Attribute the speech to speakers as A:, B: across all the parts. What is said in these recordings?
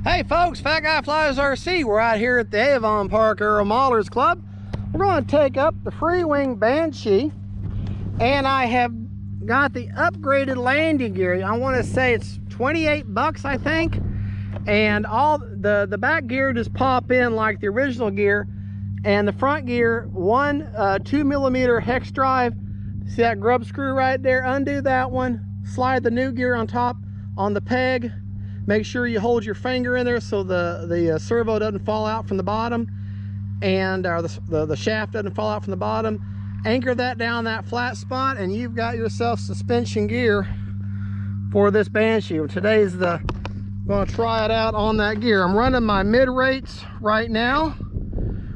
A: Hey folks, Fat Guy Flies RC. We're out here at the Avon Park Aero Modelers Club. We're going to take up the Freewing Banshee, and I have got the upgraded landing gear. I want to say it's 28 bucks, I think. And all the back gear just pop in like the original gear, and the front gear, one 2mm hex drive. See that grub screw right there? Undo that one, slide the new gear on top on the peg. Make sure you hold your finger in there so the servo doesn't fall out from the bottom, and the shaft doesn't fall out from the bottom. Anchor that down that flat spot, and you've got yourself suspension gear for this Banshee. Today's going to try it out on that gear. I'm running my mid rates right now,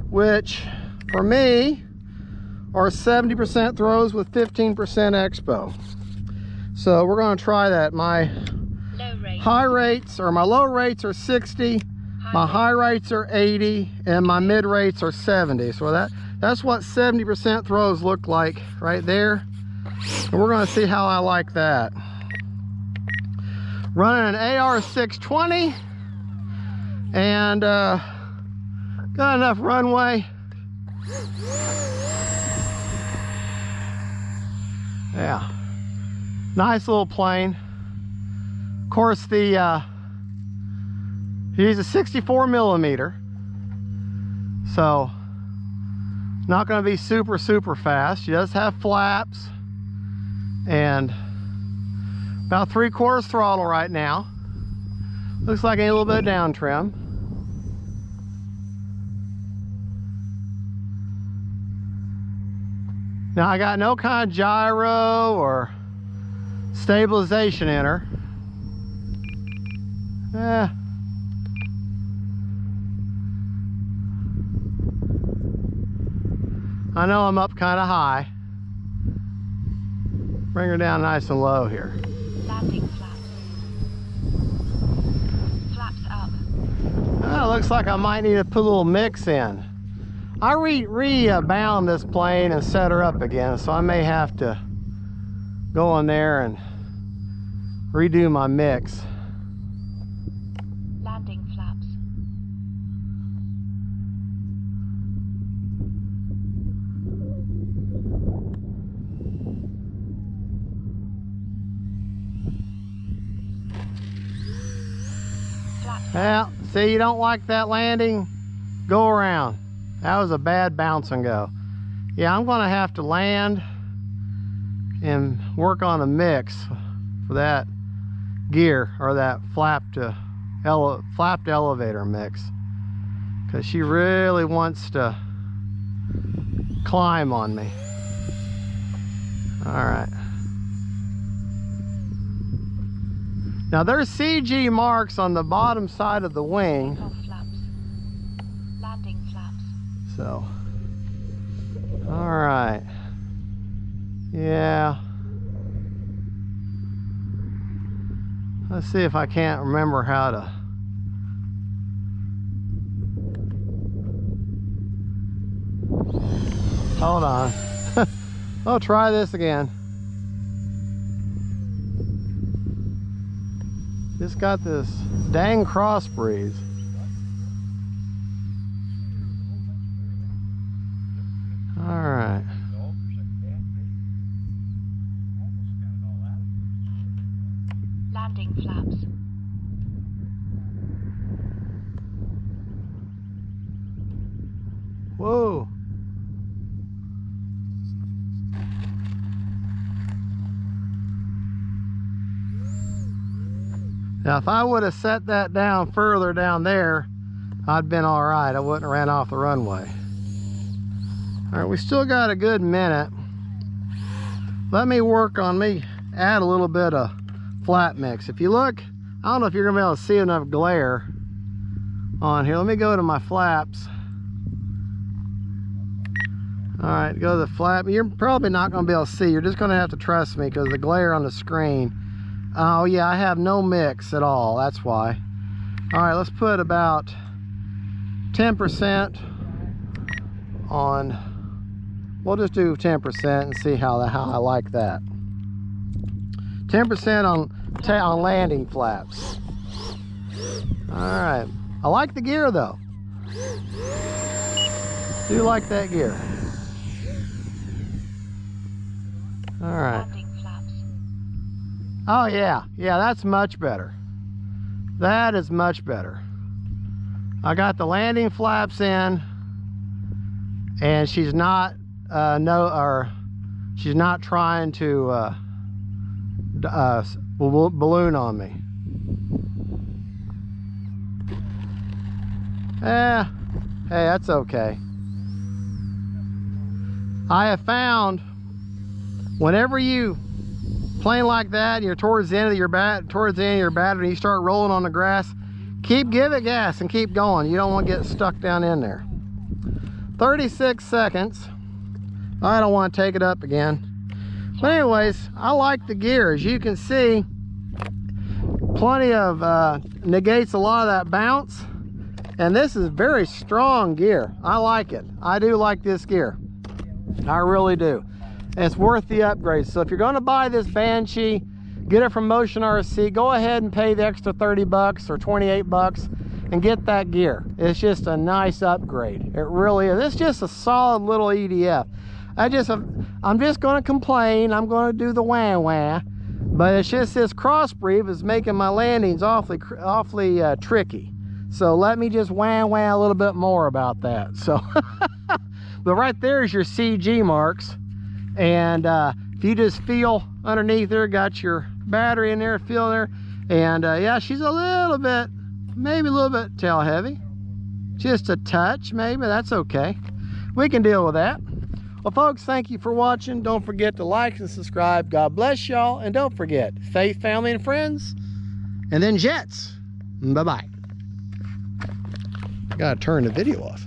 A: which for me are 70% throws with 15% expo. So we're going to try that. My high rates, or my low rates, are 60, my high rates are 80, and my mid rates are 70. So that's what 70% throws look like right there. And we're going to see how I like that. Running an AR620, and got enough runway. Yeah, nice little plane. Of course, he's a 64mm, so not going to be super fast. She does have flaps, and about 3/4 throttle right now. Looks like a little bit of down trim. Now I got no kind of gyro or stabilization in her. I know I'm up kind of high. Bring her down nice and low here.
B: Landing flaps. Flaps up.
A: Oh, looks like I might need to put a little mix in. I rebound this plane and set her up again, so I may have to go in there and redo my mix.
B: Landing flaps.
A: Well, see, you don't like that landing? Go around. That was a bad bounce and go. Yeah, I'm gonna have to land and work on a mix for that gear, or that flapped elevator mix, because she really wants to climb on me. All right. Now there's CG marks on the bottom side of the wing.
B: Landing flaps.
A: So, all right. Yeah. Let's see if I can't remember how to. Hold on. I'll try this again. Just got this dang cross breeze. All right.
B: Landing flaps.
A: Whoa. Now, if I would have set that down further down there, I'd been all right. I wouldn't have ran off the runway. All right, we still got a good minute. Let me work on add a little bit of flat mix. If you look, I don't know if you're gonna be able to see enough glare on here. Let me go to my flaps. All right, go to the flap. You're probably not gonna be able to see. You're just gonna have to trust me because the glare on the screen. Oh yeah, I have no mix at all, that's why. All right, let's put about 10% on, we'll just do 10% and see how I like that. 10% on landing flaps. All right. I like the gear though. Do like that gear. All right.
B: Landing flaps.
A: Oh yeah, that's much better. That is much better. I got the landing flaps in, and she's not she's not trying to balloon on me. Hey, that's okay. I have found whenever you plane like that and you're towards the end of your battery and you start rolling on the grass, give it gas and keep going. You don't want to get stuck down in there. 36 seconds. I don't want to take it up again. But anyways, I like the gear. As you can see, plenty of negates a lot of that bounce. And this is very strong gear. I like it. I do like this gear. I really do. And it's worth the upgrade. So if you're going to buy this Banshee, get it from Motion RC, go ahead and pay the extra 30 bucks or 28 bucks and get that gear. It's just a nice upgrade. It really is. It's just a solid little EDF. I'm just going to complain. I'm going to do the wah-wah. But it's just this crossbreed is making my landings awfully tricky. So let me just wah-wah a little bit more about that. So, but right there is your CG marks. And if you just feel underneath there, got your battery in there, feel there. And yeah, she's a little bit, maybe a little bit tail heavy. Just a touch, maybe. That's okay. We can deal with that. Well, folks, thank you for watching. Don't forget to like and subscribe. God bless y'all. And don't forget, faith, family, and friends. And then jets. Bye-bye. Gotta turn the video off.